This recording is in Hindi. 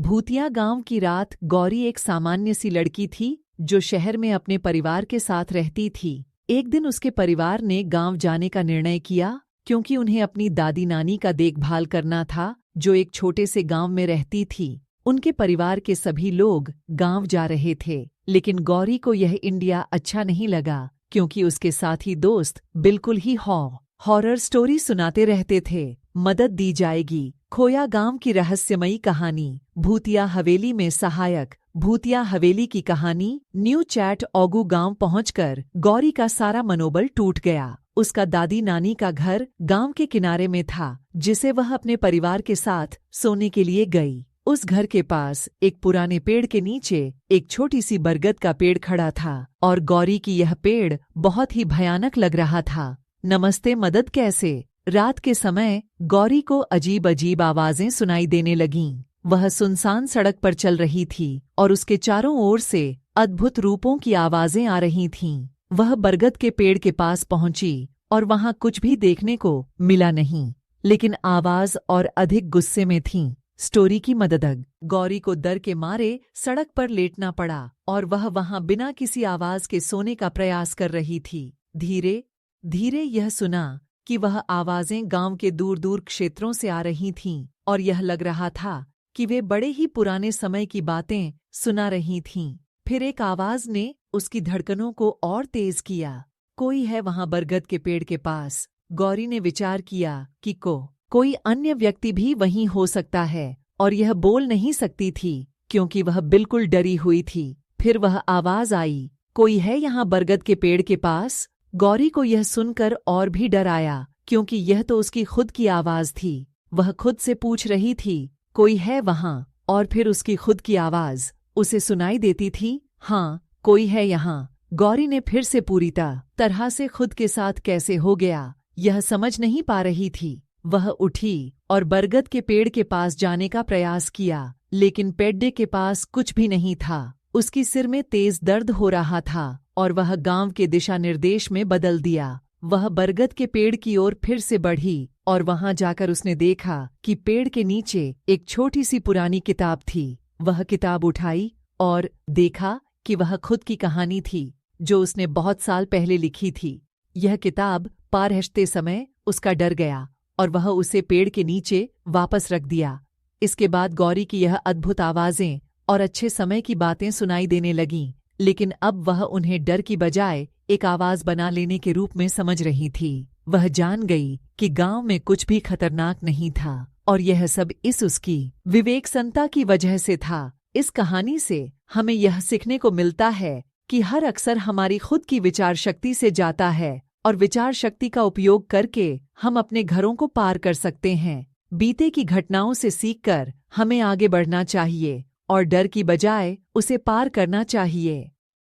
भूतिया गांव की रात। गौरी एक सामान्य सी लड़की थी जो शहर में अपने परिवार के साथ रहती थी। एक दिन उसके परिवार ने गांव जाने का निर्णय किया क्योंकि उन्हें अपनी दादी नानी का देखभाल करना था जो एक छोटे से गांव में रहती थी। उनके परिवार के सभी लोग गांव जा रहे थे, लेकिन गौरी को यह इंडिया अच्छा नहीं लगा क्योंकि उसके साथी दोस्त बिल्कुल ही हॉरर स्टोरी सुनाते रहते थे। मदद दी जाएगी। खोया गांव की रहस्यमयी कहानी। भूतिया हवेली में सहायक। भूतिया हवेली की कहानी। New chat. ओगू गांव पहुंचकर गौरी का सारा मनोबल टूट गया। उसका दादी नानी का घर गांव के किनारे में था जिसे वह अपने परिवार के साथ सोने के लिए गई। उस घर के पास एक पुराने पेड़ के नीचे एक छोटी सी बरगद का पेड़ खड़ा था और गौरी की यह पेड़ बहुत ही भयानक लग रहा था। नमस्ते, मदद कैसे? रात के समय गौरी को अजीब अजीब आवाजें सुनाई देने लगीं। वह सुनसान सड़क पर चल रही थी और उसके चारों ओर से अद्भुत रूपों की आवाजें आ रही थीं। वह बरगद के पेड़ के पास पहुंची और वहां कुछ भी देखने को मिला नहीं, लेकिन आवाज और अधिक गुस्से में थी। स्टोरी की मदद। गौरी को डर के मारे सड़क पर लेटना पड़ा और वह वहां बिना किसी आवाज के सोने का प्रयास कर रही थी। धीरे धीरे यह सुना कि वह आवाजें गांव के दूर दूर क्षेत्रों से आ रही थीं और यह लग रहा था कि वे बड़े ही पुराने समय की बातें सुना रही थीं। फिर एक आवाज ने उसकी धड़कनों को और तेज किया। कोई है वहां बरगद के पेड़ के पास। गौरी ने विचार किया कि कोई अन्य व्यक्ति भी वहीं हो सकता है और यह बोल नहीं सकती थी क्योंकि वह बिल्कुल डरी हुई थी। फिर वह आवाज आई, कोई है यहाँ बरगद के पेड़ के पास? गौरी को यह सुनकर और भी डर आया क्योंकि यह तो उसकी खुद की आवाज थी। वह खुद से पूछ रही थी, कोई है वहां? और फिर उसकी खुद की आवाज उसे सुनाई देती थी, हाँ, कोई है यहाँ। गौरी ने फिर से पूरी तरह से खुद के साथ कैसे हो गया यह समझ नहीं पा रही थी। वह उठी और बरगद के पेड़ के पास जाने का प्रयास किया, लेकिन पेड़ के पास कुछ भी नहीं था। उसकी सिर में तेज दर्द हो रहा था और वह गांव के दिशा निर्देश में बदल दिया। वह बरगद के पेड़ की ओर फिर से बढ़ी और वहां जाकर उसने देखा कि पेड़ के नीचे एक छोटी सी पुरानी किताब थी। वह किताब उठाई और देखा कि वह खुद की कहानी थी जो उसने बहुत साल पहले लिखी थी। यह किताब पढ़ते समय उसका डर गया और वह उसे पेड़ के नीचे वापस रख दिया। इसके बाद गौरी की यह अद्भुत आवाजें और अच्छे समय की बातें सुनाई देने लगीं, लेकिन अब वह उन्हें डर की बजाय एक आवाज बना लेने के रूप में समझ रही थी। वह जान गई कि गांव में कुछ भी खतरनाक नहीं था और यह सब इस उसकी विवेकसंता की वजह से था। इस कहानी से हमें यह सीखने को मिलता है कि हर अक्सर हमारी खुद की विचार शक्ति से जाता है और विचार शक्ति का उपयोग करके हम अपने घरों को पार कर सकते हैं। बीते की घटनाओं से सीखकर हमें आगे बढ़ना चाहिए और डर की बजाय उसे पार करना चाहिए।